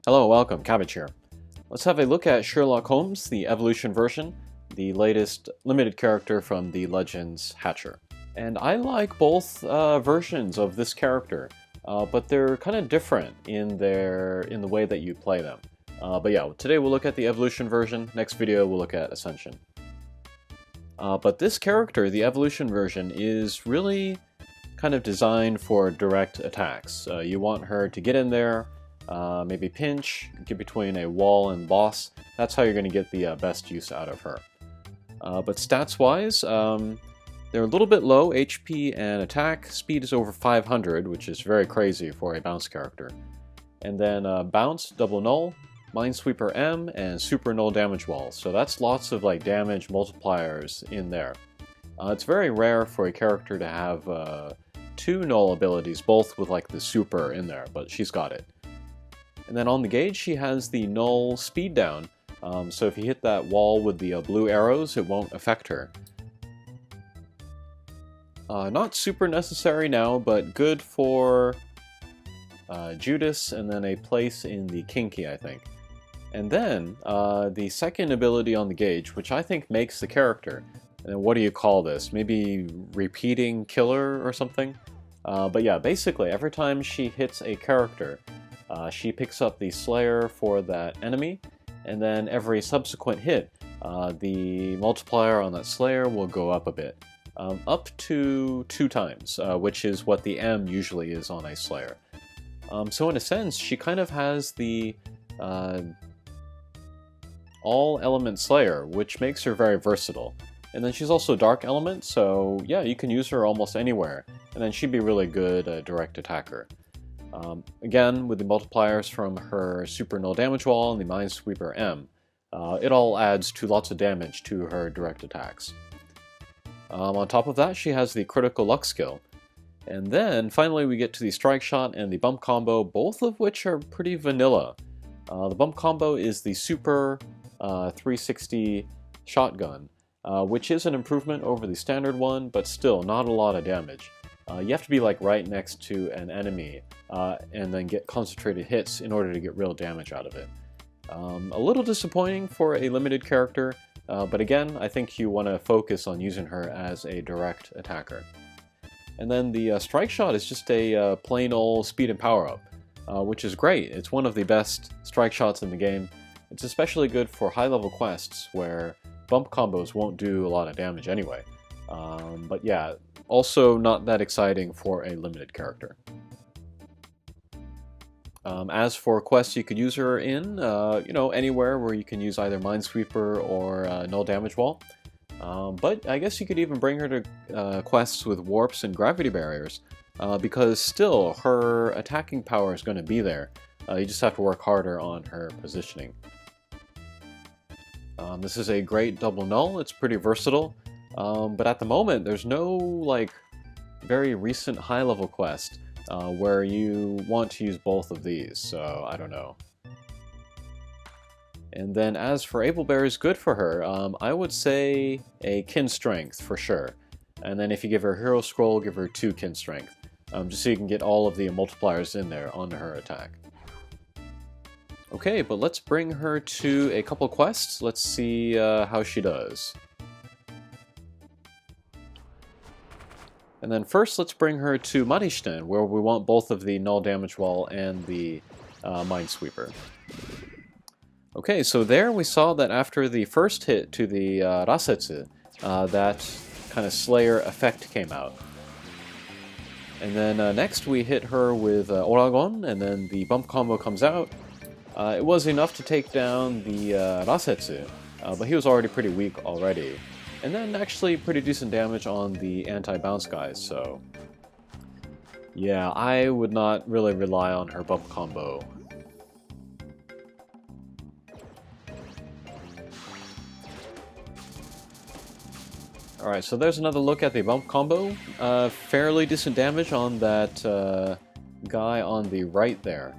Hello, welcome, Cabbage here. Let's have a look at Sherlock Holmes, the Evolution version, the latest limited character from the Legends Hatcher. And I like both versions of this character, but they're kind of different in the way that you play them. But yeah, today we'll look at the Evolution version, next video we'll look at Ascension. But this character, the Evolution version, is really kind of designed for direct attacks. You want her to get in there, maybe pinch, get between a wall and boss. That's how you're going to get the best use out of her. But stats-wise, they're a little bit low HP and attack. Speed is over 500, which is very crazy for a bounce character. And then bounce, double null, Minesweeper M, and super null damage wall. So that's lots of like damage multipliers in there. It's very rare for a character to have two null abilities, both with like the super in there, but she's got it. And then on the gauge, she has the null speed down. So if you hit that wall with the blue arrows, it won't affect her. Not super necessary now, but good for Judas, and then a place in the Kinky, I think. And then the second ability on the gauge, which I think makes the character. And what do you call this? Maybe repeating killer or something? But yeah, basically every time she hits a character, she picks up the Slayer for that enemy, and then every subsequent hit, the multiplier on that Slayer will go up a bit. Up to 2 times, which is what the M usually is on a Slayer. So in a sense, she kind of has the all-element Slayer, which makes her very versatile. And then she's also Dark Element, so yeah, you can use her almost anywhere, and then she'd be really good direct attacker. Again, with the multipliers from her super null damage wall and the Minesweeper M, it all adds to lots of damage to her direct attacks. On top of that, she has the critical luck skill. And then finally we get to the strike shot and the bump combo, both of which are pretty vanilla. The bump combo is the super 360 shotgun, which is an improvement over the standard one, but still not a lot of damage. You have to be like right next to an enemy and then get concentrated hits in order to get real damage out of it. A little disappointing for a limited character, but again, I think you want to focus on using her as a direct attacker. And then the strike shot is just a plain old speed and power up, which is great. It's one of the best strike shots in the game. It's especially good for high level quests where bump combos won't do a lot of damage anyway. But yeah, also not that exciting for a limited character. As for quests you could use her in, anywhere where you can use either Minesweeper or Null Damage Wall. But I guess you could even bring her to quests with warps and gravity barriers, because still, her attacking power is going to be there. You just have to work harder on her positioning. This is a great double null, it's pretty versatile, but at the moment there's no like very recent high-level quest where you want to use both of these, so I don't know. And then as for Able Bearers, good for her, I would say a Kin Strength for sure. And then if you give her Hero Scroll, give her 2 Kin Strength, just so you can get all of the multipliers in there onto her attack. Okay, but let's bring her to a couple quests. Let's see how she does. And then first, let's bring her to Marishten, where we want both of the Null Damage Wall and the Minesweeper. Okay, so there we saw that after the first hit to the Rasetsu, that kind of Slayer effect came out. And then next we hit her with Oragon, and then the bump combo comes out. It was enough to take down the Rasetsu, but he was already pretty weak already. And then actually pretty decent damage on the anti-bounce guys, so yeah, I would not really rely on her bump combo. Alright, so there's another look at the bump combo. Fairly decent damage on that guy on the right there.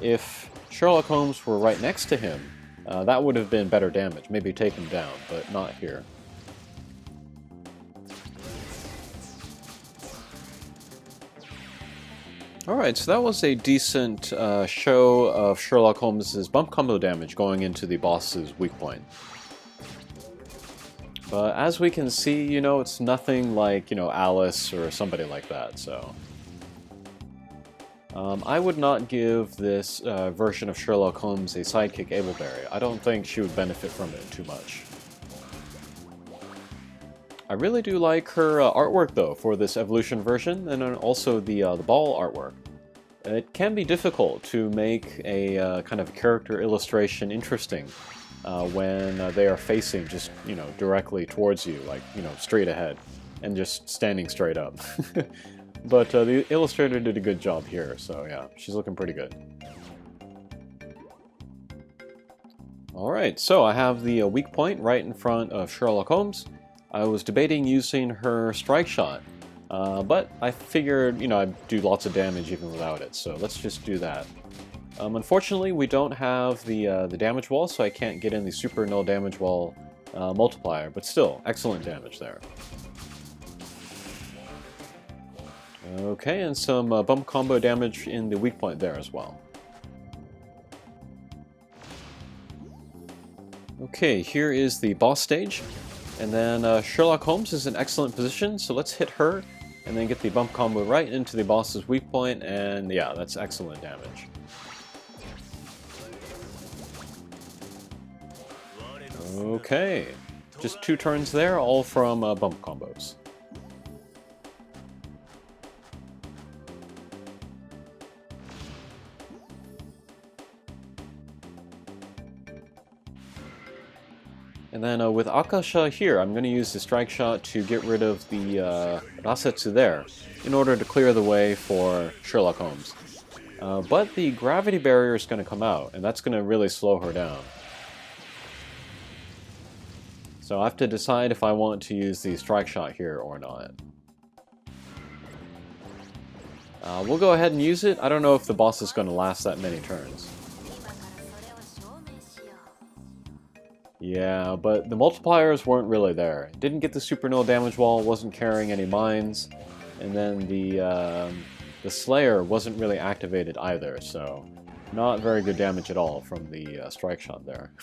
If Sherlock Holmes were right next to him, that would have been better damage. Maybe take him down, but not here. Alright, so that was a decent show of Sherlock Holmes's bump combo damage going into the boss's weak point. But as we can see, you know, it's nothing like, you know, Alice or somebody like that, so... I would not give this version of Sherlock Holmes a sidekick Abelberry. I don't think she would benefit from it too much. I really do like her artwork, though, for this evolution version, and then also the ball artwork. It can be difficult to make a kind of character illustration interesting when they are facing just, you know, directly towards you, like, you know, straight ahead, and just standing straight up. But the illustrator did a good job here, so yeah, she's looking pretty good. Alright, so I have the weak point right in front of Sherlock Holmes. I was debating using her strike shot, but I figured, you know, I'd do lots of damage even without it, so let's just do that. Unfortunately, we don't have the damage wall, so I can't get in the super null damage wall multiplier, but still, excellent damage there. Okay, and some bump combo damage in the weak point there as well. Okay, here is the boss stage, and then Sherlock Holmes is in excellent position, so let's hit her, and then get the bump combo right into the boss's weak point, and yeah, that's excellent damage. Okay, just 2 turns there, all from bump combos. And then with Akasha here, I'm going to use the strike shot to get rid of the Rasetsu there, in order to clear the way for Sherlock Holmes. But the gravity barrier is going to come out, and that's going to really slow her down. So I have to decide if I want to use the strike shot here or not. We'll go ahead and use it. I don't know if the boss is going to last that many turns. Yeah, but the multipliers weren't really there. Didn't get the super null damage wall, wasn't carrying any mines, and then the Slayer wasn't really activated either, so not very good damage at all from the strike shot there.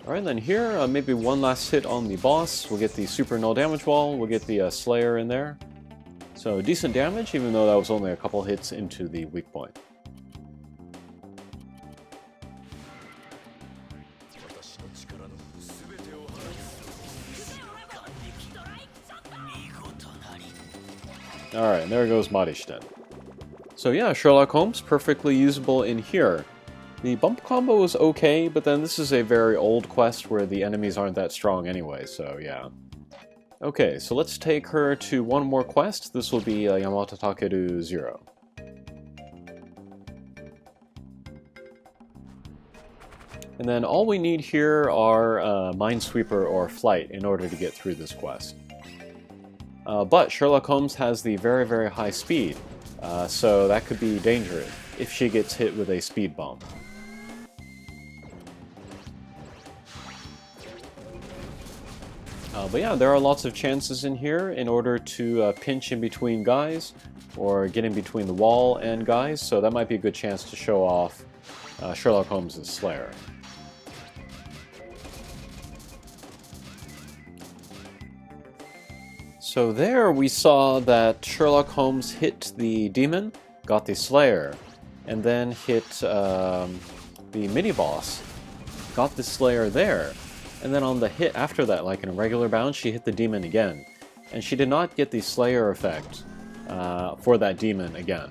Alright, then here, maybe one last hit on the boss. We'll get the super null damage wall, we'll get the Slayer in there. So decent damage, even though that was only a couple hits into the weak point. Alright, there goes Marishten. So yeah, Sherlock Holmes, perfectly usable in here. The bump combo was okay, but then this is a very old quest where the enemies aren't that strong anyway, so yeah. Okay, so let's take her to one more quest. This will be Yamata Takeru 0. And then all we need here are Minesweeper or Flight in order to get through this quest. But Sherlock Holmes has the very, very high speed, so that could be dangerous if she gets hit with a speed bump. But yeah, there are lots of chances in here in order to pinch in between guys, or get in between the wall and guys, so that might be a good chance to show off Sherlock Holmes' Slayer. So there we saw that Sherlock Holmes hit the demon, got the Slayer, and then hit the mini-boss, got the Slayer there. And then on the hit after that, like in a regular bound, she hit the demon again. And she did not get the Slayer effect for that demon again.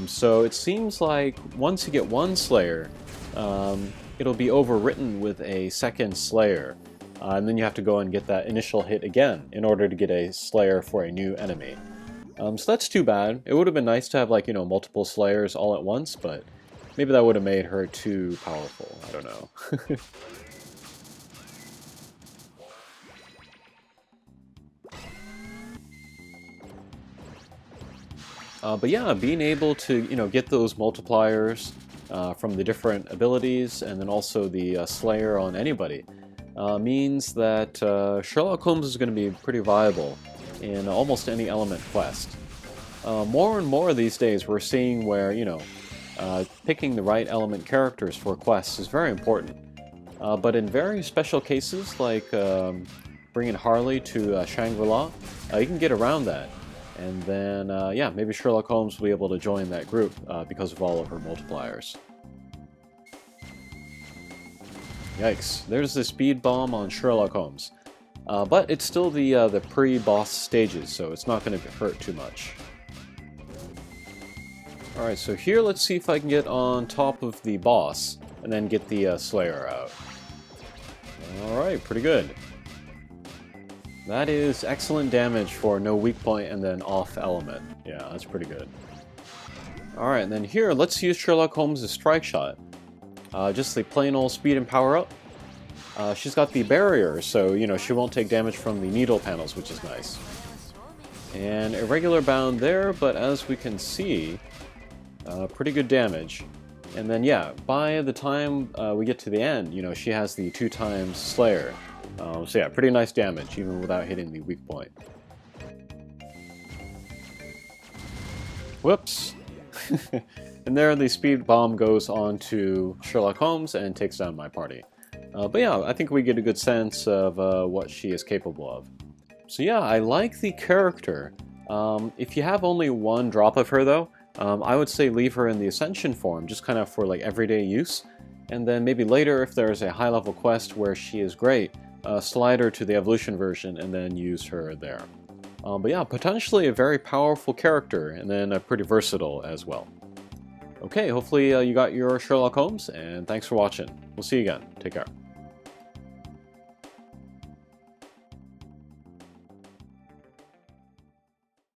So it seems like once you get one Slayer, it'll be overwritten with a second Slayer. And then you have to go and get that initial hit again in order to get a Slayer for a new enemy. So that's too bad. It would have been nice to have, like, you know, multiple Slayers all at once, but maybe that would have made her too powerful. I don't know. But yeah, being able to, get those multipliers from the different abilities, and then also the Slayer on anybody, means that Sherlock Holmes is going to be pretty viable in almost any element quest. More and more these days we're seeing where, picking the right element characters for quests is very important. But in very special cases, like bringing Harley to Shangri-La, you can get around that. And then, yeah, maybe Sherlock Holmes will be able to join that group because of all of her multipliers. Yikes, there's the speed bomb on Sherlock Holmes. But it's still the pre-boss stages, so it's not going to hurt too much. Alright, so here let's see if I can get on top of the boss, and then get the Slayer out. Alright, pretty good. That is excellent damage for no weak point and then off element. Yeah, that's pretty good. Alright, and then here, let's use Sherlock Holmes' strike shot. Just the plain old speed and power up. She's got the barrier, so, she won't take damage from the needle panels, which is nice. And irregular bound there, but as we can see, pretty good damage. And then, yeah, by the time we get to the end, she has the 2x Slayer. So yeah, pretty nice damage, even without hitting the weak point. Whoops! And there the speed bomb goes on to Sherlock Holmes and takes down my party. But yeah, I think we get a good sense of what she is capable of. So yeah, I like the character. If you have only one drop of her though, I would say leave her in the Ascension form, just kind of for like everyday use. And then maybe later, if there's a high level quest where she is great, slide her to the Evolution version and then use her there. But yeah, potentially a very powerful character, and then pretty versatile as well. Okay, hopefully you got your Sherlock Holmes, and thanks for watching. We'll see you again. Take care.